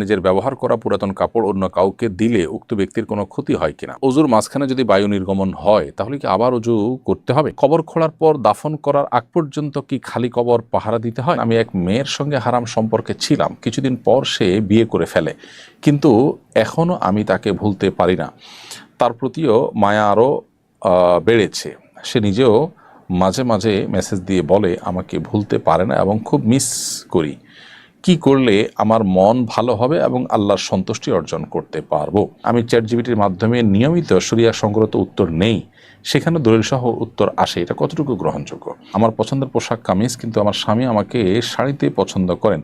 নিজের ব্যবহার করা পুরাতন কাপড় অন্য কাউকে দিলে উক্ত ব্যক্তির কোনো ক্ষতি হয় কিনা। অজুর মাঝখানে যদি বায়ু নির্গমন হয় তাহলে কি আবার অজু করতে হবে? কবর খোঁড়ার পর দাফন করার আগ পর্যন্ত কি খালি কবর পাহারা দিতে হয়? আমি এক মেয়ের সঙ্গে হারাম সম্পর্কে ছিলাম, কিছুদিন পর সে বিয়ে করে ফেলে, কিন্তু এখনো আমি তাকে ভুলতে পারি না। তার প্রতিও মায়া আরও বেড়েছে। সে নিজেও মাঝে মাঝে মেসেজ দিয়ে বলে আমাকে ভুলতে পারে না এবং খুব মিস করি। কি করলে আমার মন ভালো হবে এবং আল্লাহর সন্তুষ্টি অর্জন করতে পারবো? আমি চ্যাটজিপিটির মাধ্যমে নিয়মিত শরিয়া সংক্রান্ত উত্তর নেই, সেখানে দলিল সহ উত্তর আসে, এটা কতটুকু গ্রহণযোগ্য? আমার পছন্দের পোশাক কামিজ, কিন্তু আমার স্বামী আমাকে শাড়িতে পছন্দ করেন।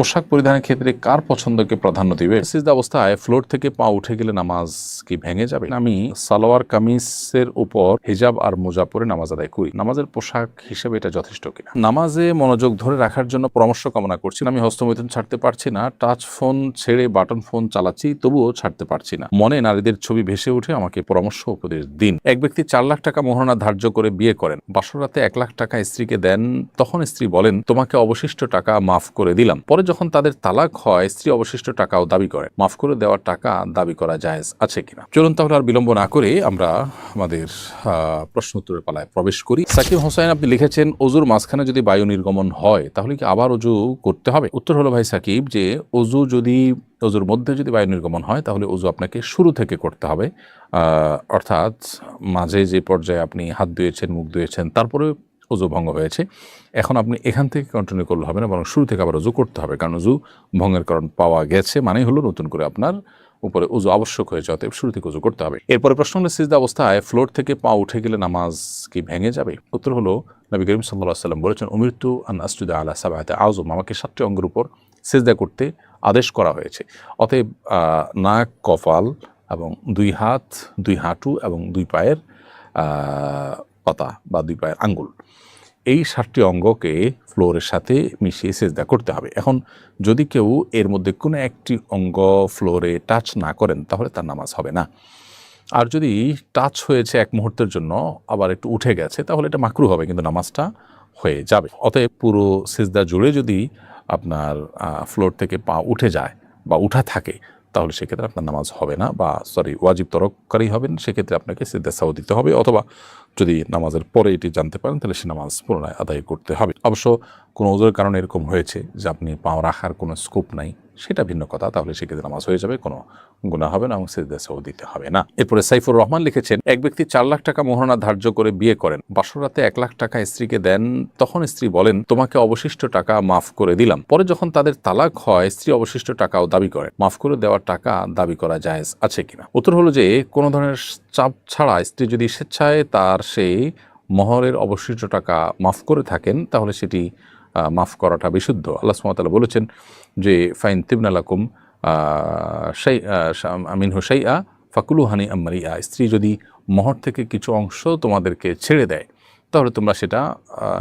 পোশাক পরিধানের ক্ষেত্রে কার পছন্দকে প্রাধান্য দিবে? সিজদা অবস্থায় ফ্লোর থেকে পা উঠে গেলে নামাজ কি ভেঙে যাবে? আমি সালোয়ার কামিজের উপর হিজাব আর মোজা পরে নামাজ আদায় করি। নামাজের পোশাক হিসেবে এটা যথেষ্ট কিনা? নামাজে মনোযোগ ধরে রাখার জন্য পরামর্শ কামনা করছি। আমি হস্তমৈথুন ছাড়তে পারছি না, টাচ ফোন ছেড়ে বাটন ফোন চালাচ্ছি, তবুও ছাড়তে পারছি না। মনে নারীদের ছবি ভেসে উঠে, আমাকে পরামর্শ উপদেশ দিন। এক ব্যক্তি 4 লাখ টাকা মোহরানা ধার্য করে বিয়ে করেন, বাসরাতে 1 লাখ টাকা স্ত্রীকে দেন, তখন স্ত্রী বলেন তোমাকে অবশিষ্ট টাকা মাফ করে দিলাম। পরে যখন তাদের তালাক হয়, স্ত্রী অবশিষ্ট টাকাও দাবি করে, মাফ করে দেওয়ার টাকা দাবি করা জায়েজ আছে কিনা? চলুন তাহলে আর বিলম্ব না করে আমরা আমাদের প্রশ্ন উত্তরের পালায় প্রবেশ করি। সাকিব হোসেন আপনি লিখেছেন অজুর মাঝখানে যদি বায়ু নির্গমন হয় তাহলে কি আবার অজু করতে হবে? উত্তর হলো ভাই সাকিব, যে অজুর মধ্যে যদি বায়ু নির্গমন হয় তাহলে অজু আপনাকে শুরু থেকে করতে হবে। অর্থাৎ মাঝে যে পর্যায়ে আপনি হাত ধুয়েছেন, মুখ ধুয়েছেন, তারপরে অজু ভঙ্গ হয়েছে, এখন আপনি এখান থেকে কন্টিনিউ করলে হবে না, বরং শুরু থেকে আবার অজু করতে হবে, কারণ অজু ভঙ্গের কারণ পাওয়া গেছে, মানেই হলো নতুন করে আপনার উপরে উজু আবশ্যক হয়েছে, অতএব শুরু থেকে উজু করতে হবে। এরপরে প্রশ্ন হলো সিজদা অবস্থায় ফ্লোর থেকে পা উঠে গেলে নামাজ কি ভেঙে যাবে? উত্তর হলো নবী করিম সাল্লাল্লাহু আলাইহি ওয়াসাল্লাম বলেছেন উমিরতু আন আসজুদা আলা সাবআতি আযম, আমাকে 7টি অঙ্গের উপর সিজদা করতে আদেশ করা হয়েছে। অতএব নাক, কপাল এবং 2 হাত, 2 হাঁটু এবং 2 পায়ের পাতা বা 2 পায়ের আঙ্গুল, এই 7টি অঙ্গকে ফ্লোরের সাথে মিশিয়ে সেজদা করতে হবে। এখন যদি কেউ এর মধ্যে কোনো একটি অঙ্গ ফ্লোরে টাচ না করেন তাহলে তার নামাজ হবে না। আর যদি টাচ হয়েছে এক মুহূর্তের জন্য আবার একটু উঠে গেছে তাহলে এটা মাকরু হবে, কিন্তু নামাজটা হয়ে যাবে। অতএব পুরো সেজদা জুড়ে যদি আপনার ফ্লোর থেকে পা উঠে যায় বা উঠা থাকে তাহলে সেক্ষেত্রে আপনার নামাজ হবে না, বা ওয়াজিব তরককারী হবেন, সেক্ষেত্রে আপনাকে সিজদা সাহু দিতে হবে, অথবা যদি নামাজের পরে এটি জানতে পারেন তাহলে সে নামাজ পুনরায় আদায় করতে হবে। অবশ্য কোনো ওজোর কারণে এরকম হয়েছে যে আপনি পাও রাখার কোনো স্কোপ নাই, সেটা ভিন্ন কথা, তাহলে সেক্ষেত্রে নামাজ হয়ে যাবে, কোনো গুনাহ হবে না এবং সিজদা সাহু দিতে হবে না। এরপরে সাইফুর রহমান লিখেছেন এক ব্যক্তি 4 লাখ টাকা মোহরানা ধার্য করে বিয়ে করেন, বাসরাতে 1 লাখ টাকা স্ত্রীকে দেন, তখন স্ত্রী বলেন তোমাকে অবশিষ্ট টাকা মাফ করে দিলাম। পরে যখন তাদের তালাক হয়, স্ত্রী অবশিষ্ট টাকাও দাবি করে, মাফ করে দেওয়ার টাকা দাবি করা জায়েজ আছে কিনা? উত্তর হলো যে কোনো ধরনের চাপ ছাড়া স্ত্রী যদি স্বেচ্ছায় তার সেই মহরের অবশিষ্ট টাকা মাফ করে থাকেন তাহলে সেটি মাফ করাটা বিশুদ্ধ। আল্লাহ সুবহানাহু ওয়া তাআলা বলেছেন যে ফাইন তিবনা লাকুম মিনহু শাইআ ফাকুলু হানিআম মারিআ, স্ত্রী যদি মহর থেকে কিছু অংশ তোমাদেরকে ছেড়ে দেয় তাহলে তোমরা সেটা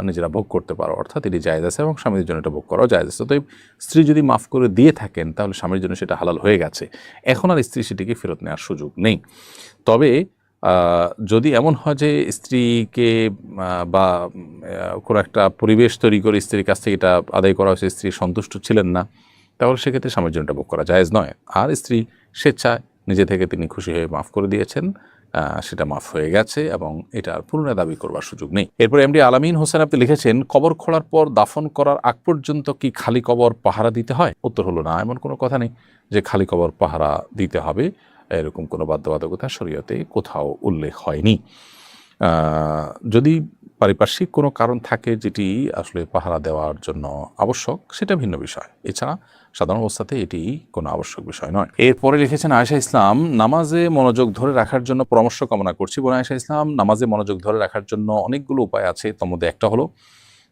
নিজেরা ভোগ করতে পারো, অর্থাৎ এটি জায়েজ আছে এবং স্বামীর জন্য এটা ভোগ করাও জায়েজ আছে। তবে স্ত্রী যদি মাফ করে দিয়ে থাকেন তাহলে স্বামীর জন্য সেটা হালাল হয়ে গেছে, এখন আর স্ত্রী সেটিকে ফেরত নেওয়ার সুযোগ নেই। তবে যদি এমন হয় যে স্ত্রীকে বা কোনো একটা পরিবেশ তৈরি করে স্ত্রীর কাছ থেকে এটা আদায় করা হয়েছে, স্ত্রী সন্তুষ্ট ছিলেন না, তাহলে সেক্ষেত্রে স্বামীর জন্য এটা ভোগ করা জায়েজ নয়। আর স্ত্রী স্বেচ্ছায় নিজে থেকে তিনি খুশি হয়ে মাফ করে দিয়েছেন, সেটা মাফ হয়ে গেছে এবং এটা পুনরায় দাবি করবার সুযোগ নেই। এরপর এমডি আলামিন হোসেন আপনি লিখেছেন কবর খোঁড়ার পর দাফন করার আগ পর্যন্ত কি খালি কবর পাহারা দিতে হয়? উত্তর হলো না, এমন কোনো কথা নেই যে খালি কবর পাহারা দিতে হবে, এরকম কোনো বাধ্যবাধকতা শরীয়তে কোথাও উল্লেখ হয়নি। যদি পারিপার্শ্বিক কোনো কারণ থাকে যেটি আসলে পাহারা দেওয়ার জন্য আবশ্যক, সেটা ভিন্ন বিষয়, এছাড়া সাধারণ অবস্থাতে এটি কোনো আবশ্যক বিষয় নয়। এরপরে লিখেছেন আয়েশা ইসলাম নামাজে মনোযোগ ধরে রাখার জন্য পরামর্শ কামনা করছি। বোন আয়েশা ইসলাম, নামাজে মনোযোগ ধরে রাখার জন্য অনেকগুলো উপায় আছে, তার মধ্যে একটা হলো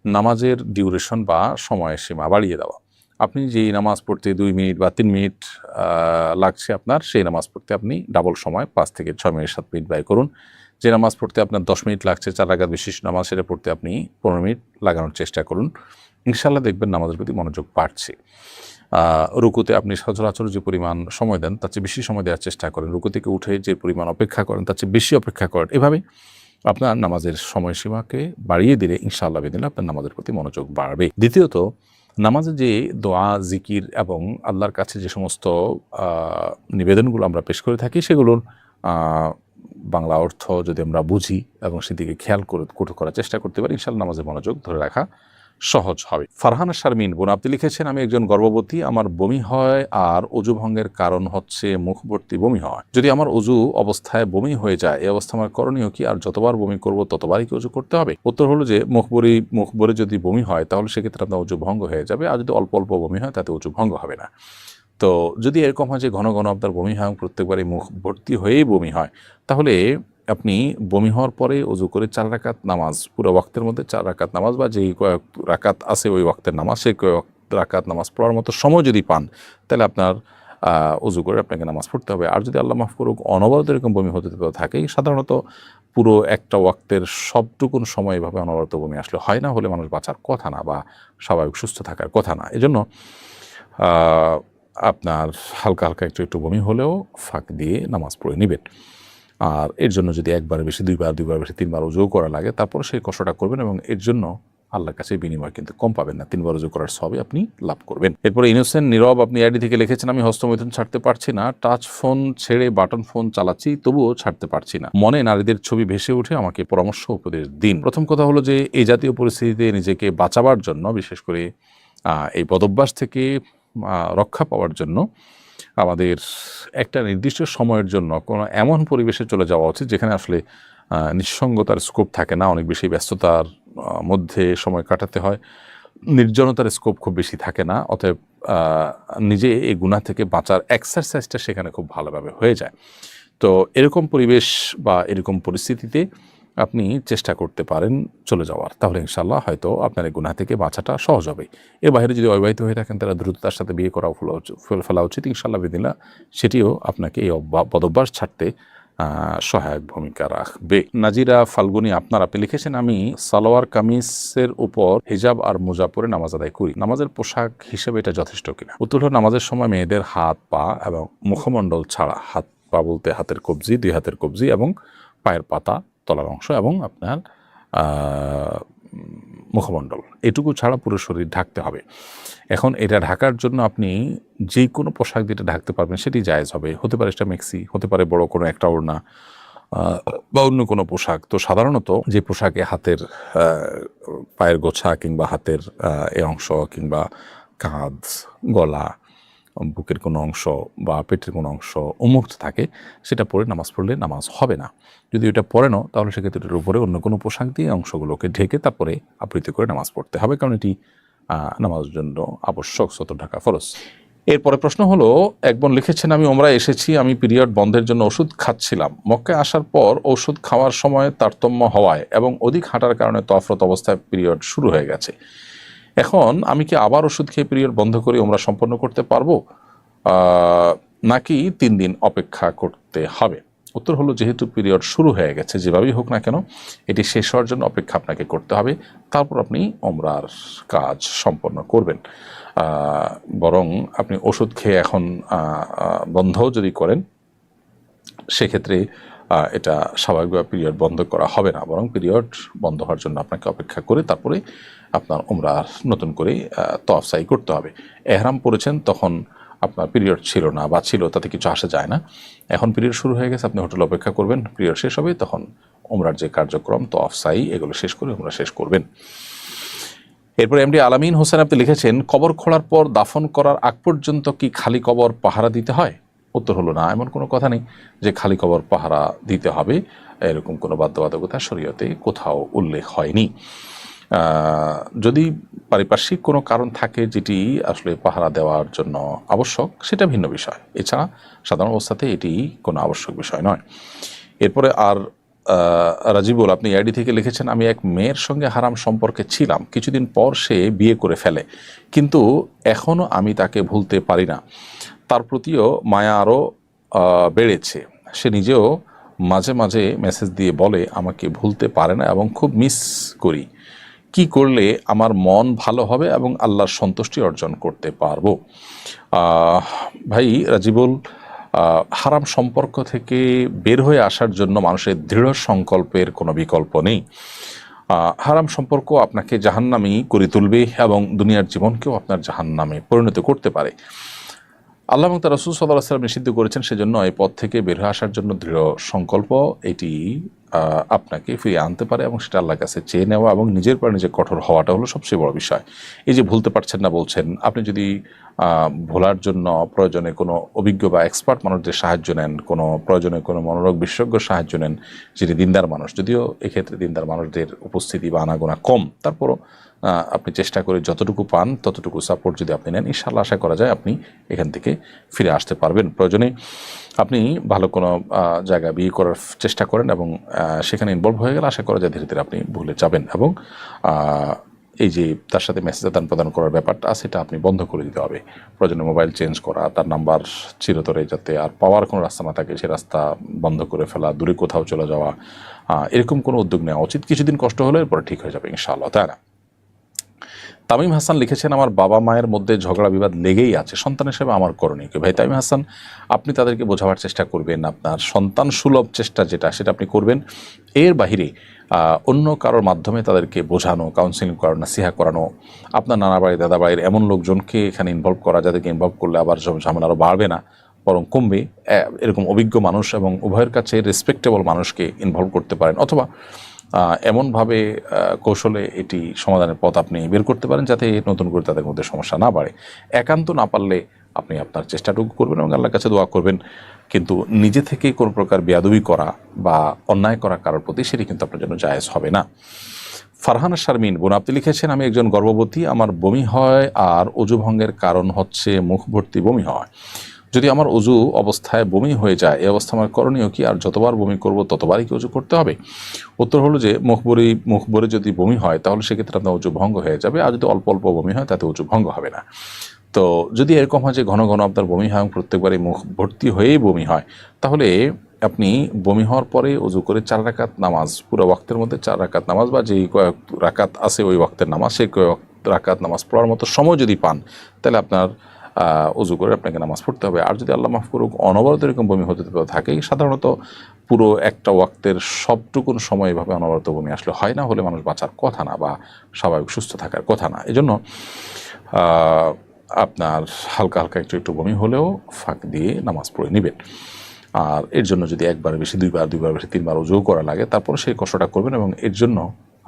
নামাজের ডিউরেশন বা সময়সীমা বাড়িয়ে দেওয়া। আপনি যেই নামাজ পড়তে 2 মিনিট বা 3 মিনিট লাগছে আপনার, সেই নামাজ পড়তে আপনি ডাবল সময় 5 থেকে 6 মিনিট 7 মিনিট ব্যয় করুন। যে নামাজ পড়তে আপনার 10 মিনিট লাগছে 4 রাকাত বিশিষ্ট নামাজ, সেটা পড়তে আপনি 15 মিনিট লাগানোর চেষ্টা করুন। ইনশাআল্লাহ দেখবেন নামাজের প্রতি মনোযোগ বাড়ছে। রুকুতে আপনি সচরাচর যে পরিমাণ সময় দেন তার চেয়ে বেশি সময় দেওয়ার চেষ্টা করেন, রুকু থেকে উঠে যে পরিমাণ অপেক্ষা করেন তার চেয়ে বেশি অপেক্ষা করেন। এভাবে আপনার নামাজের সময়সীমাকে বাড়িয়ে দিলে ইনশাআল্লাহ বিদিন আপনার নামাজের প্রতি মনোযোগ বাড়বে। দ্বিতীয়ত, নামাজে যে দোয়া, জিকির এবং আল্লাহর কাছে যে সমস্ত নিবেদনগুলো আমরা পেশ করে থাকি সেগুলোর বাংলা অর্থ যদি আমরা বুঝি এবং সেদিকে খেয়াল করার চেষ্টা করতে পারি, ইনশাআল্লাহ নামাজে মনোযোগ ধরে রাখা সহজ হবে। ফারহানা শারমিন বোন আপনি লিখেছেন, আমি একজন গর্ভবতী, আমার বমি হয় আর অজু ভঙ্গের কারণ হচ্ছে মুখভর্তি বমি হয়। যদি আমার অজু অবস্থায় বমি হয়ে যায়, এই অবস্থা আমার করণীয় কি? আর যতবার বমি করব ততবারই কি অজু করতে হবে? উত্তর হলো যে মুখ ভরে যদি বমি হয় তাহলে সেক্ষেত্রে আপনার অজু ভঙ্গ হয়ে যাবে, আর যদি অল্প অল্প বমি হয় তাতে অজু ভঙ্গ হবে না। তো যদি এরকম হয় যে ঘন ঘন আপনার বমি হয়, প্রত্যেকবারই মুখ ভর্তি হয়েই বমি হয়, তাহলে আপনি বমি হওয়ার পরে অজু করে 4 রাকাত নামাজ, পুরো ওয়াক্তের মধ্যে 4 রাকাত নামাজ বা যেই কয়েক রাকাত আছে ওই ওয়াক্তের নামাজ, সেই কয়েক রাকাত নামাজ পড়ার মতো সময় যদি পান, তাহলে আপনার অজু করে আপনাকে নামাজ পড়তে হবে। আর যদি আল্লাহ মাফ করুক অনবরত এরকম বমি হতে থাকেই, সাধারণত পুরো একটা ওয়াক্তের সবটুকুন সময় এভাবে অনবরত বমি আসলে হয় না, হলে মানুষ বাঁচার কথা না বা স্বাভাবিক সুস্থ থাকার কথা না। এজন্য আপনার হালকা হালকা একটু বমি হলেও ফাঁক দিয়ে নামাজ পড়ে নেবেন। আর এর জন্য যদি একবারের বেশি দুইবার বেশি 3 বার অজু করা লাগে, তারপর সেই কষ্টটা করবেন এবং এর জন্য আল্লাহর কাছে বিনিময় কিন্তু কম পাবেন না, 3 বার অজু করার সবই আপনি লাভ করবেন। এরপরে ইনোসেন্ট নীরব আপনি আইডি থেকে লিখেছেন, আমি হস্তমৈথুন ছাড়তে পারছি না, টাচ ফোন ছেড়ে বাটন ফোন চালাচ্ছি তবুও ছাড়তে পারছি না, মনে নারীদের ছবি ভেসে উঠে, আমাকে পরামর্শ উপদেশ দিন। প্রথম কথা হলো যে এই জাতীয় পরিস্থিতিতে নিজেকে বাঁচাবার জন্য, বিশেষ করে এই বদভ্যাস থেকে রক্ষা পাওয়ার জন্য আমাদের একটা নির্দিষ্ট সময়ের জন্য কোনো এমন পরিবেশে চলে যাওয়া উচিত যেখানে আসলে নিঃসঙ্গতার স্কোপ থাকে না, অনেক বেশি ব্যস্ততার মধ্যে সময় কাটাতে হয়, নির্জনতার স্কোপ খুব বেশি থাকে না। অতএব নিজে এই গুনাহ থেকে বাঁচার এক্সারসাইজটা সেখানে খুব ভালোভাবে হয়ে যায়। তো এরকম পরিবেশ বা এরকম পরিস্থিতিতে আপনি চেষ্টা করতে পারেন চলে যাওয়ার, তাহলে ইনশাআল্লাহ হয়তো আপনার এই গুনাহ থেকে বাঁচাটা সহজ হবে। এর বাইরে যদি অবিবাহিত হয়ে থাকেন তারা দ্রুততার সাথে বিয়ে করা ফেলা উচিত, ইনশাআল্লাহ বিদিল্লাহ সেটিও আপনাকে এই বদভ্যাস ছাড়তে সহায়ক ভূমিকা রাখবে। নাজিরা ফাল্গুনি আপনি লিখেছেন, আমি সালোয়ার কামিজের উপর হিজাব আর মোজা পরে নামাজ আদায় করি, নামাজের পোশাক হিসেবে এটা যথেষ্ট কিনা? উত্তর হলো, নামাজের সময় মেয়েদের হাত পা এবং মুখমণ্ডল ছাড়া, হাত পা বলতে হাতের কবজি, 2 হাতের কবজি এবং পায়ের পাতা, তলার অংশ এবং আপনার মুখমণ্ডল, এটুকু ছাড়া পুরো শরীর ঢাকতে হবে। এখন এটা ঢাকার জন্য আপনি যে কোনো পোশাক যেটা ঢাকতে পারবেন সেটি জায়েজ হবে, হতে পারে সেটা মেক্সি, হতে পারে বড় কোনো একটা ওড়না বা অন্য কোনো পোশাক। তো সাধারণত যে পোশাকে হাতের পায়ের গোছা কিংবা হাতের এ অংশ কিংবা কাঁধ, গলা, বুকের কোনো অংশ বা পেটের কোনো অংশ উন্মুক্ত থাকে, সেটা পরে নামাজ পড়লে নামাজ হবে না। যদি ওটা পরে নাও তাহলে সেক্ষেত্রে এটার উপরে অন্য কোনো পোশাক দিয়ে অংশগুলোকে ঢেকে তারপরে আবৃত করে নামাজ পড়তে হবে, কারণ এটি নামাজের জন্য আবশ্যক, সতর ঢাকা ফরজ। এরপরে প্রশ্ন হলো, এক বোন লিখেছেন, আমি ওমরায় এসেছি, আমি পিরিয়ড বন্ধের জন্য ওষুধ খাচ্ছিলাম, মক্কায় আসার পর ওষুধ খাওয়ার সময় তারতম্য হওয়ায় এবং অধিক হাঁটার কারণে তফরত অবস্থায় পিরিয়ড শুরু হয়ে গেছে। এখন আমি কি আবার ওষুধ খেয়ে পিরিয়ড বন্ধ করে ওমরা সম্পন্ন করতে পারবো নাকি 3 দিন অপেক্ষা করতে হবে? উত্তর হলো, যেহেতু পিরিয়ড শুরু হয়ে গেছে, যেভাবেই হোক না কেন এটি শেষ হওয়ার জন্য অপেক্ষা আপনাকে করতে হবে, তারপর আপনি ওমরার কাজ সম্পন্ন করবেন। বরং আপনি ওষুধ খেয়ে এখন বন্ধ যদি করেন সেক্ষেত্রে এটা স্বাভাবিকভাবে পিরিয়ড বন্ধ করা হবে না, বরং পিরিয়ড বন্ধ হওয়ার জন্য আপনাকে অপেক্ষা করে তারপরে আপনার ওমরা নতুন করে তওয়াফ সাই করতে হবে। এহরাম পরেছেন তখন আপনার পিরিয়ড ছিল না বা ছিল, তাতে কিছু আসে যায় না। এখন পিরিয়ড শুরু হয়ে গেছে, আপনি হোটেলে অপেক্ষা করবেন, পিরিয়ড শেষ হবে, তখন ওমরার যে কার্যক্রম তওয়াফ সাই এগুলো শেষ করে ওমরা শেষ করবেন। এরপর এমডি আলামিন হোসেন আপনি লিখেছেন, কবর খোঁড়ার পর দাফন করার আগ পর্যন্ত কি খালি কবর পাহারা দিতে হয়? উত্তর হলো, না, এমন কোনো কথা নেই যে খালি কবর পাহারা দিতে হবে, এরকম কোনো বাধ্যবাধকতা শরীয়তে কোথাও উল্লেখ হয়নি। যদি পারিপার্শ্বিক কোনো কারণ থাকে যেটি আসলে পাহারা দেওয়ার জন্য আবশ্যক, সেটা ভিন্ন বিষয়, এছাড়া সাধারণ অবস্থাতে এটি কোনো আবশ্যক বিষয় নয়। এরপরে আর রাজিবুল আপনি আইডি থেকে লিখেছেন, আমি এক মেয়ের সঙ্গে হারাম সম্পর্কে ছিলাম, কিছুদিন পর সে বিয়ে করে ফেলে, কিন্তু এখনও আমি তাকে ভুলতে পারি না, তার প্রতিও মায়া আরও বেড়েছে, সে নিজেও মাঝে মাঝে মেসেজ দিয়ে বলে আমাকে ভুলতে পারে না এবং খুব মিস করি, কি করলে আমার মন ভালো হবে এবং আল্লাহর সন্তুষ্টি অর্জন করতে পারবো? ভাই রাজিবুল, হারাম সম্পর্ক থেকে বের হয়ে আসার জন্য মানুষের দৃঢ় সংকল্পের কোনো বিকল্প নেই। হারাম সম্পর্ক আপনাকে জাহান্নামী করে তুলবে এবং দুনিয়ার জীবনকেও আপনার জাহান্নামে পরিণত করতে পারে। আল্লাহ এবং তার রাসূল সাল্লাল্লাহু আলাইহি ওয়াসাল্লাম নিষিদ্ধ করেছেন, সেজন্য এই পথ থেকে বের হয়ে আসার জন্য দৃঢ় সংকল্প এটি আপনাকে ফিরিয়ে আনতে পারে এবং সেটা আল্লাহর কাছে চেয়ে নেওয়া এবং নিজের পর নিজে কঠোর হওয়াটা হলো সবচেয়ে বড় বিষয়। এই যে ভুলতে পারছেন না বলছেন, আপনি যদি ভোলার জন্য প্রয়োজনে কোনো অভিজ্ঞ বা এক্সপার্ট মানুষদের সাহায্য নেন, কোনো প্রয়োজনে কোনো মনোরোগ বিশেষজ্ঞ সাহায্য নেন যিনি দিনদার মানুষ, যদিও এক্ষেত্রে দিনদার মানুষদের উপস্থিতি বা আনাগোনা কম, তারপরও আপনি চেষ্টা করে যতটুকু পান ততটুকু সাপোর্ট যদি আপনি নেন, ইনশাআল্লাহ আশা করা যায় আপনি এখান থেকে ফিরে আসতে পারবেন। প্রয়োজনে আপনি ভালো কোনো জায়গায় বিয়ে করার চেষ্টা করেন এবং সেখানে ইনভলভ হয়ে গেলে আশা করা যায় ধীরে ধীরে আপনি ভুলে যাবেন এবং এই যে তার সাথে মেসেজ আদান প্রদান করার ব্যাপারটা সেটা আপনি বন্ধ করে দিতে হবে। প্রয়োজনে মোবাইল চেঞ্জ করা, তার নাম্বার চিরতরে যাতে আর পাওয়ার কোনো রাস্তা না থাকে সে রাস্তা বন্ধ করে ফেলা, দূরে কোথাও চলে যাওয়া, এরকম কোনো উদ্যোগ নেওয়া উচিত। কিছুদিন কষ্ট হলে এরপরে ঠিক হয়ে যাবে ইনশাআল্লাহ, তাই না? তামিম হাসান লিখেছেন, আমার বাবা মায়ের মধ্যে ঝগড়া বিবাদ লেগেই আছে, সন্তান হিসেবে আমার করণীয় কি? ভাই তামিম হাসান, আপনি তাদেরকে বোঝাবার চেষ্টা করবেন, আপনার সন্তান সুলভ চেষ্টা যেটা সেটা আপনি করবেন। এর বাহিরে অন্য কারোর মাধ্যমে তাদেরকে বোঝানো, কাউন্সিলিং করানো, নাসিহা করানো, আপনার নানা বাড়ি দাদা বাড়ির এমন লোকজনকে এখানে ইনভলভ করা যাদেরকে ইনভলভ করলে আবার ঝামেলা আরও বাড়বে না বরং কমবে, এরকম অভিজ্ঞ মানুষ এবং উভয়ের কাছে রেসপেক্টেবল মানুষকে ইনভলভ করতে পারেন, অথবা এমনভাবে কৌশলে এটি সমাধানের পথ আপনি বের করতে পারেন যাতে নতুন করে তাদের মধ্যে সমস্যা না বাড়ে। একান্ত না পারলে আপনি আপনার চেষ্টাটুকু করবেন এবং আল্লাহর কাছে দোয়া করবেন, কিন্তু নিজে থেকে কোনো প্রকার বেয়াদবি করা বা অন্যায় করা কারোর প্রতি সেটি কিন্তু আপনার জন্য জায়েজ হবে না। ফারহানা শারমিন বোন আপনি লিখেছেন, আমি একজন গর্ভবতী, আমার বমি হয় আর অজু ভঙ্গের কারণ হচ্ছে মুখ ভর্তি বমি হয়। যদি আমার অজু অবস্থায় বমি হয়ে যায়, এই অবস্থা আমার করণীয় কি? আর যতবার বমি করব ততবারই কি অজু করতে হবে? উত্তর হলো যে মুখ ভরে যদি বমি হয় তাহলে সেক্ষেত্রে আপনার অজু ভঙ্গ হয়ে যাবে, আর যদি অল্প অল্প বমি হয় তাতে অজু ভঙ্গ হবে না। তো যদি এরকম হয় যে ঘন ঘন আপনার বমি হয় এবং প্রত্যেকবারই মুখ ভর্তি হয়েই বমি হয়, তাহলে আপনি বমি হওয়ার পরে অজু করে 4 রাকাত নামাজ, পুরো ওয়াক্তের মধ্যে 4 রাকাত নামাজ বা যেই কয়েক রাকাত আছে ওই ওয়াক্তের নামাজ, সেই কয়েক রাকাত নামাজ পড়ার মতো সময় যদি পান তাহলে আপনার অজু করে আপনাকে নামাজ পড়তে হবে। আর যদি আল্লাহ মাফ করুক অনবরত এরকম বমি হতে থাকে, সাধারণত পুরো একটা ওয়াক্তের সবটুকুন সময় এভাবে অনবরত বমি আসলে হয় না, হলে মানুষ বাঁচার কথা না বা স্বাভাবিক সুস্থ থাকার কথা না। এজন্য আপনার হালকা হালকা একটু একটু বমি হলেও ফাঁক দিয়ে নামাজ পড়ে নেবেন। আর এর জন্য যদি একবার বেশি দুইবার বেশি 3বার অজু করা লাগে তারপর সেই কষ্টটা করবেন এবং এর জন্য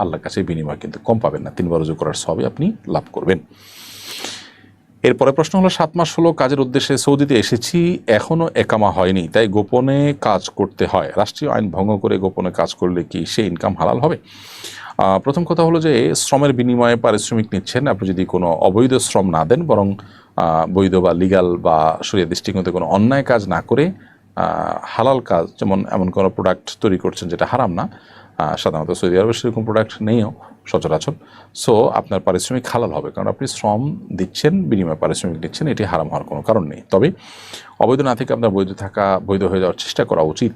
আল্লাহর কাছে বিনিময় কিন্তু কম পাবেন না, 3বার অজু করার সবই আপনি লাভ করবেন। এরপরে প্রশ্ন হলো, 7 মাস হলো কাজের উদ্দেশ্যে সৌদিতে এসেছি, এখনও একামা হয়নি, তাই গোপনে কাজ করতে হয়। রাষ্ট্রীয় আইন ভঙ্গ করে গোপনে কাজ করলে কি সে ইনকাম হালাল হবে? প্রথম কথা হলো যে শ্রমের বিনিময়ে পারিশ্রমিক নিচ্ছেন, আপনি যদি কোনো অবৈধ শ্রম না দেন বরং বৈধ বা লিগাল বা শরীয়ত দৃষ্টিকোণে কোনো অন্যায় কাজ না করে হালাল কাজ, যেমন এমন কোনো প্রোডাক্ট তৈরি করছেন যেটা হারাম না, সাধারণত সৌদি আরবে সেরকম প্রোডাক্ট নেইও সচরাচর, সো আপনার পারিশ্রমিক হালাল হবে, কারণ আপনি শ্রম দিচ্ছেন বিনিময়ে পারিশ্রমিক দিচ্ছেন, এটি হারাম হওয়ার কোনো কারণ নেই। তবে অবৈধ না থেকে আপনার বৈধ হয়ে যাওয়ার চেষ্টা করা উচিত।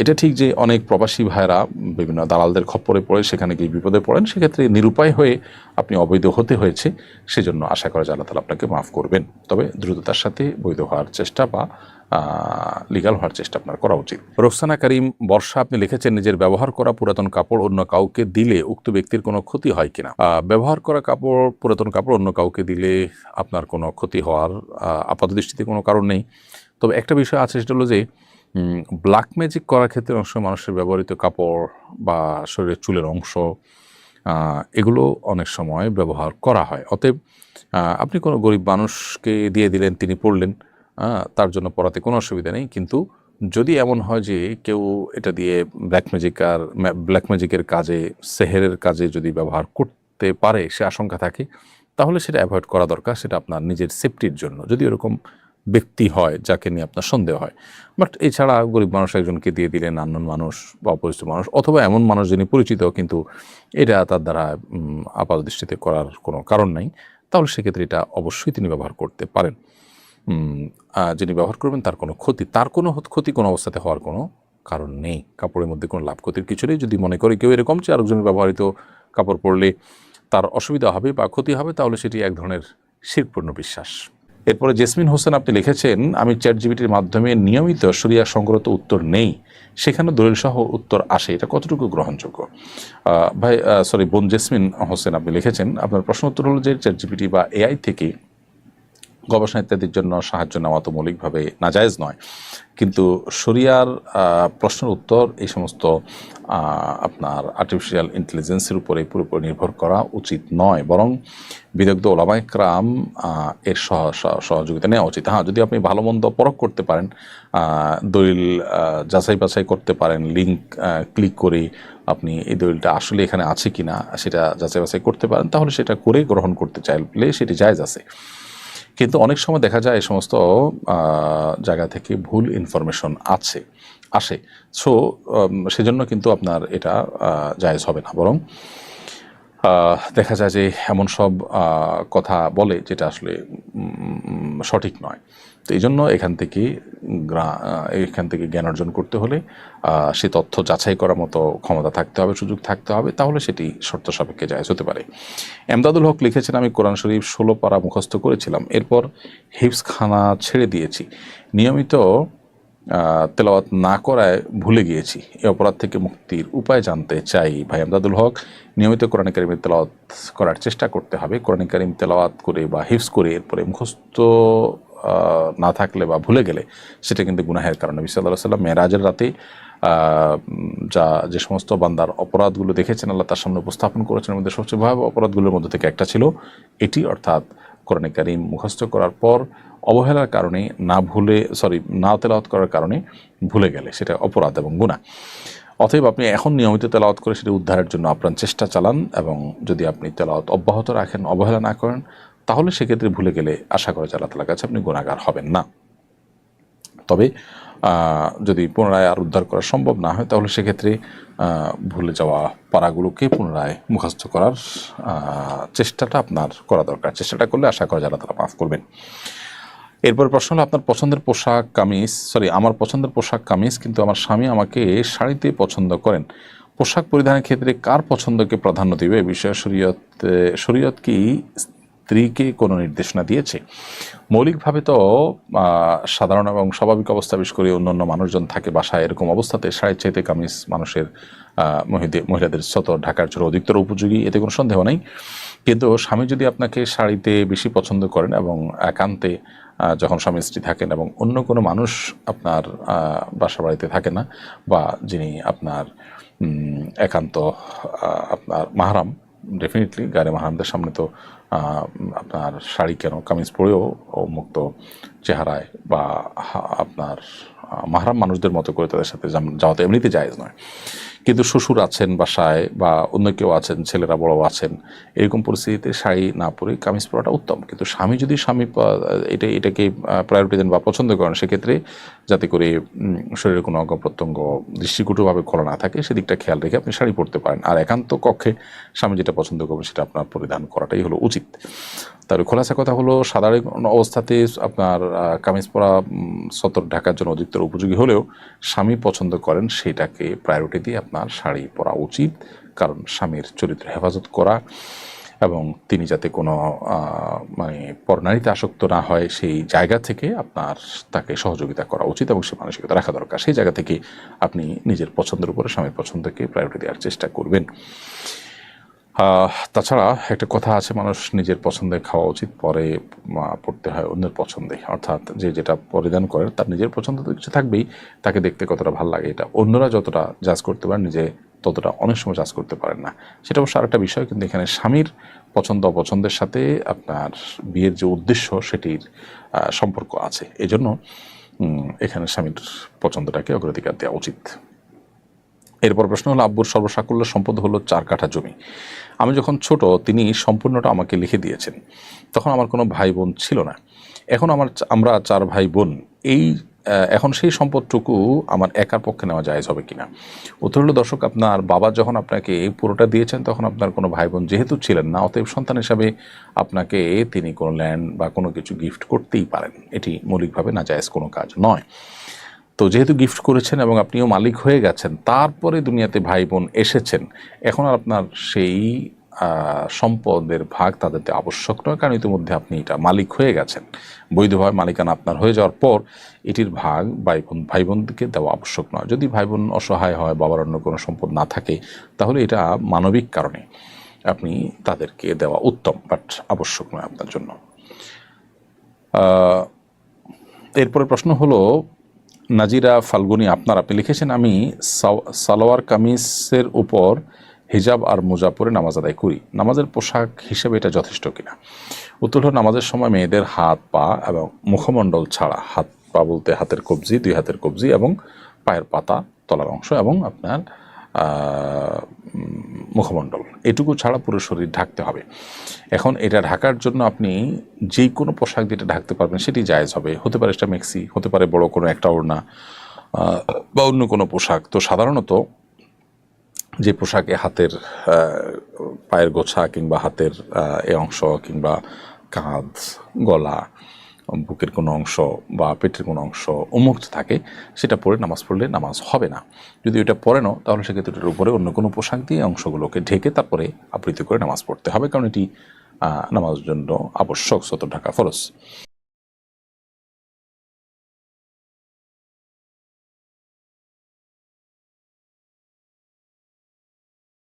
এটা ঠিক যে অনেক প্রবাসী ভাইরা বিভিন্ন দালালদের খপ্পরে পড়ে সেখানে গিয়ে বিপদে পড়েন, সেক্ষেত্রে নিরুপায় হয়ে আপনি অবৈধ হতে হয়েছে, সেজন্য আশা করা যায় আল্লাহ তাআলা আপনাকে মাফ করবেন। তবে দ্রুততার সাথে বৈধ হওয়ার চেষ্টা বা লিগাল হওয়ার চেষ্টা আপনার করা উচিত। রোকসানা করিম বর্ষা আপনি লিখেছেন, নিজের ব্যবহার করা পুরাতন কাপড় অন্য কাউকে দিলে উক্ত ব্যক্তির কোনো ক্ষতি হয় কিনা? ব্যবহার করা পুরাতন কাপড় অন্য কাউকে দিলে আপনার কোনো ক্ষতি হওয়ার আপাত দৃষ্টিতে কোনো কারণ নেই। তবে একটা বিষয় আছে, সেটা হলো যে ব্ল্যাক ম্যাজিক করার ক্ষেত্রে অনেক সময় মানুষের ব্যবহৃত কাপড় বা শরীরের চুলের অংশ এগুলো অনেক সময় ব্যবহার করা হয়। অতএব আপনি কোনো গরিব মানুষকে দিয়ে দিলেন, তিনি পড়লেন, তার জন্য পড়াতে কোনো অসুবিধা নেই। কিন্তু যদি এমন হয় যে কেউ এটা দিয়ে ব্ল্যাক ম্যাজিকের কাজে, সেহেরের কাজে যদি ব্যবহার করতে পারে সে আশঙ্কা থাকে, তাহলে সেটা অ্যাভয়েড করা দরকার, সেটা আপনার নিজের সেফটির জন্য, যদি এরকম ব্যক্তি হয় যাকে নিয়ে আপনার সন্দেহ হয়। বাট এছাড়া গরিব মানুষ একজনকে দিয়ে দিলেন, আননোন মানুষ বা অপরিচিত মানুষ, অথবা এমন মানুষ যিনি পরিচিত কিন্তু এটা তার দ্বারা আপাত দৃষ্টিতে করার কোনো কারণ নাই, তাহলে সেক্ষেত্রে এটা অবশ্যই তিনি ব্যবহার করতে পারেন। যিনি ব্যবহার করবেন তার কোনো ক্ষতি কোনো অবস্থাতে হওয়ার কোনো কারণ নেই। কাপড়ের মধ্যে কোনো লাভ ক্ষতির কিছু নেই। যদি মনে করে কেউ এরকম যে আরেকজনের ব্যবহৃত কাপড় পরলে তার অসুবিধা হবে বা ক্ষতি হবে, তাহলে সেটি এক ধরনের শিরকপূর্ণ বিশ্বাস। এরপরে জেসমিন হোসেন আপনি লিখেছেন, আমি চ্যাটজিপিটির মাধ্যমে নিয়মিত শরিয়া সংক্রান্ত উত্তর নেই, সেখানে দলিল সহ উত্তর আসে, এটা কতটুকু গ্রহণযোগ্য? ভাই বোন জেসমিন হোসেন আপনি লিখেছেন, আপনার প্রশ্ন উত্তর হলো যে চ্যাটজিপিটি বা এআই থেকে গবেষণা ইত্যাদির জন্য সাহায্য নেওয়া তো মৌলিকভাবে নাজায়েজ নয়, কিন্তু শরিয়ার প্রশ্নের উত্তর এই সমস্ত আপনার আর্টিফিশিয়াল ইন্টেলিজেন্সের উপরে পুরোপুরি নির্ভর করা উচিত নয়, বরং বিদগ্ধ ওলামায়ে কেরাম এর সহযোগিতা নেওয়া উচিত। হ্যাঁ, যদি আপনি ভালো মন্দ পরখ করতে পারেন, দলিল যাচাই বাছাই করতে পারেন, লিঙ্ক ক্লিক করে আপনি এই দলিলটা আসলে এখানে আছে কিনা সেটা যাচাই বাছাই করতে পারেন, তাহলে সেটা করে গ্রহণ করতে চাইলে সেটি জায়েজ আছে। কিন্তু অনেক সময় দেখা যায় এই সমস্ত জায়গা থেকে ভুল ইনফরমেশন আসে, সেজন্য কিন্তু আপনার এটা জায়েজ হবে না, বরং দেখা যায় যে এমন সব কথা বলে যেটা আসলে সঠিক নয়। তো এই জন্য এখান থেকে জ্ঞান অর্জন করতে হলে সে তথ্য যাচাই করার মতো ক্ষমতা থাকতে হবে, সুযোগ থাকতে হবে, তাহলে সেটি শর্ত সাপেক্ষে জায়েজ হতে পারে। এমদাদুল হক লিখেছেন, আমি কোরআন শরীফ 16 পারা মুখস্থ করেছিলাম, এরপর হিফজখানা ছেড়ে দিয়েছি, নিয়মিত তেলাওয়াত না করায় ভুলে গিয়েছি, এই অপরাধ থেকে মুক্তির উপায় জানতে চাই। ভাই এমদাদুল হক, নিয়মিত কোরআন কারীমের তেলাওয়াত করার চেষ্টা করতে হবে। কোরআন কারীম তেলাওয়াত করে বা হিফজ করে এরপরে মুখস্থ না থাকলে বা ভুলে গেলে সেটা কিন্তু গুনাহের কারণ। নবী সাল্লাল্লাহু আলাইহি ওয়াসাল্লাম মেরাজের রাতে যে সমস্ত বান্দার অপরাধগুলো দেখেছেন আল্লাহ তার সামনে উপস্থাপন করেছেন, এর মধ্যে সবচেয়ে ভয়াবহ অপরাধগুলোর মধ্যে থেকে একটা ছিল এটি, অর্থাৎ কোরআন কারীম মুখস্থ করার পর অবহেলার কারণে না তেলাওয়াত করার কারণে ভুলে গেলে সেটা অপরাধ এবং গুনাহ। অতএব আপনি এখন নিয়মিত তেলাওয়াত করে সেটি উদ্ধারের জন্য আপ্রাণ চেষ্টা চালান, এবং যদি আপনি তেলাওয়াত অব্যাহত রাখেন, অবহেলা না করেন, তাহলে সেক্ষেত্রে ভুলে গেলে আশা করা যায় আল্লাহ তাআলার কাছে আপনি গুনাহগার হবেন না। তবে যদি পুনরায় আর উদ্ধার করা সম্ভব না হয়, তাহলে সেক্ষেত্রে ভুলে যাওয়া পারাগুলোকে পুনরায় মুখস্থ করার চেষ্টাটা আপনার করা দরকার। চেষ্টাটা করলে আশা করা যায় আল্লাহ তাআলা মাফ করবেন। এরপর প্রশ্ন হলো, আমার পছন্দের পোশাক কামিজ, কিন্তু আমার স্বামী আমাকে শাড়িতে পছন্দ করেন। পোশাক পরিধানের ক্ষেত্রে কার পছন্দকে প্রাধান্য দিবে? এ বিষয়ে শরীয়ত কি স্ত্রীকে কোনো নির্দেশনা দিয়েছে? মৌলিকভাবে তো সাধারণ এবং স্বাভাবিক অবস্থা, বিশেষ করে অন্যান্য মানুষজন থাকে বাসায়, এরকম অবস্থাতে শাড়ির চাইতে কামিজ মানুষের মহিলাদের সতর ঢাকার জন্য অধিকতর উপযোগী, এতে কোনো সন্দেহ নেই। কিন্তু স্বামী যদি আপনাকে শাড়িতে বেশি পছন্দ করেন এবং একান্তে যখন স্বামী স্ত্রী থাকেন এবং অন্য কোনো মানুষ আপনার বাসা বাড়িতে থাকে না, বা যিনি আপনার একান্ত আপনার মাহরাম, ডেফিনেটলি গায়ে মাহরামদের সামনে তো আপনার শাড়ি কেন, কামিজ পরেও মুক্ত চেহারায় বা আপনার মাহরাম মানুষদের মতো করে তাদের সাথে যাওয়া তো এমনিতে জায়েজ নয়। কিন্তু শ্বশুর আছেন বাসায় বা অন্য কেউ আছেন, ছেলেরা বড় আছেন, এরকম পরিস্থিতিতে শাড়ি না পরে কামিজ পরাটা উত্তম। কিন্তু স্বামী যদি এটাকে প্রায়োরিটি দেন বা পছন্দ করেন, সেক্ষেত্রে যাতে করে শরীরের কোনো অঙ্গ প্রত্যঙ্গ দৃষ্টিকটুভাবে খোলা না থাকে সেদিকটা খেয়াল রেখে আপনি শাড়ি পরতে পারেন। আর একান্ত কক্ষে স্বামী যেটা পছন্দ করবে সেটা আপনার পরিধান করাটাই হলো উচিত। তবে খোলাসা কথা হলো, সাধারণ অবস্থাতে আপনার কামিজ পরা সতর ঢাকার জন্য অধিকতর উপযোগী হলেও স্বামী পছন্দ করেন সেটাকে প্রায়োরিটি দিয়ে আপনার শাড়ি পরা উচিত। কারণ স্বামীর চরিত্র হেফাজত করা এবং তিনি যাতে কোনো পরনারীতে আসক্ত না হয়, সেই জায়গা থেকে আপনার তাকে সহযোগিতা করা উচিত এবং সে মানসিকতা রাখা দরকার। সেই জায়গা থেকে আপনি নিজের পছন্দের উপরে স্বামীর পছন্দকে প্রায়োরিটি দেওয়ার চেষ্টা করবেন। তাছাড়া একটা কথা আছে, মানুষ নিজের পছন্দে খাওয়া উচিত, পরে পড়তে হয় অন্যের পছন্দে। অর্থাৎ যে যেটা পরিধান করেন তার নিজের পছন্দ তো কিছু থাকবেই, তাকে দেখতে কতটা ভালো লাগে এটা অন্যরা যতটা জাজ করতে পারেন, নিজে ততটা অনেক সময় জাজ করতে পারেন না। সেটা অবশ্য আরেকটা বিষয়। কিন্তু এখানে স্বামীর পছন্দ অপছন্দের সাথে আপনার বিয়ের যে উদ্দেশ্য সেটির সম্পর্ক আছে, এজন্য এখানে স্বামীর পছন্দটাকে অগ্রাধিকার দেওয়া উচিত। এরপর প্রশ্ন হলো, আব্বুর সর্বসাকুল্য সম্পদ হলো 4 কাঠা জমি। আমি যখন ছোট তিনি সম্পূর্ণটা আমাকে লিখে দিয়েছেন, তখন আমার কোনো ভাই বোন ছিল না। এখন আমরা 4 ভাই বোন, এখন সেই সম্পদটুকু আমার একার পক্ষে নেওয়া জায়েজ হবে কিনা? উত্তর হলো, দর্শক, আপনার বাবা যখন আপনাকে পুরোটা দিয়েছেন তখন আপনার কোনো ভাই বোন যেহেতু ছিলেন না, অতএব সন্তান হিসাবে আপনাকে তিনি কোনো ল্যান্ড বা কোনো কিছু গিফট করতেই পারেন। এটি মৌলিকভাবে নাজায়েজ কোনো কাজ নয়। তো যেহেতু গিফট করেছেন এবং আপনিও মালিক হয়ে গেছেন, তারপরে দুনিয়াতে ভাই বোন এসেছেন, এখন আর আপনার সেই সম্পদের ভাগ তাদেরতে আবশ্যক নয়, কারণ ইতিমধ্যে আপনি এটা মালিক হয়ে গেছেন। বৈধভাবে মালিকানা আপনার হয়ে যাওয়ার পর এটির ভাগ ভাই বোনকে দেওয়া আবশ্যক নয়। যদি ভাই বোন অসহায় হয়, বাবার অন্য কোনো সম্পদ না থাকে, তাহলে এটা মানবিক কারণে আপনি তাদেরকে দেওয়া উত্তম, বাট আবশ্যক নয় আপনার জন্য। এরপরে প্রশ্ন হলো, নাজিরা ফাল্গুনি আপনি লিখেছেন, আমি সালোয়ার কামিজের উপর হিজাব আর মোজা পরে নামাজ আদায় করি, নামাজের পোশাক হিসেবে এটা যথেষ্ট কিনা? উত্তর হলো, নামাজের সময় মেয়েদের হাত পা এবং মুখমণ্ডল ছাড়া, হাত পা বলতে হাতের কবজি, 2 হাতের কবজি এবং পায়ের পাতা, তলার অংশ এবং আপনার মুখমণ্ডল, এটুকু ছাড়া পুরো শরীর ঢাকতে হবে। এখন এটা ঢাকার জন্য আপনি যে কোনো পোশাক যেটা ঢাকতে পারবেন সেটি জায়েজ হবে। হতে পারে এটা মেক্সি, হতে পারে বড় কোনো একটা ওড়না বা অন্য কোনো পোশাক। তো সাধারণত যে পোশাকে হাতের পায়ের গোছা কিংবা হাতের এ অংশ কিংবা কাঁধ, গলা, বুকের কোনো অংশ বা পেটের কোনো অংশ উন্মুক্ত থাকে, সেটা পরে নামাজ পড়লে নামাজ হবে না। যদি ওইটা পরে নাও, তাহলে সেক্ষেত্রে এটার উপরে অন্য কোনো পোশাক দিয়ে অংশগুলোকে ঢেকে তারপরে আবৃত করে নামাজ পড়তে হবে, কারণ এটি নামাজের জন্য আবশ্যক, সতর ঢাকা ফরজ।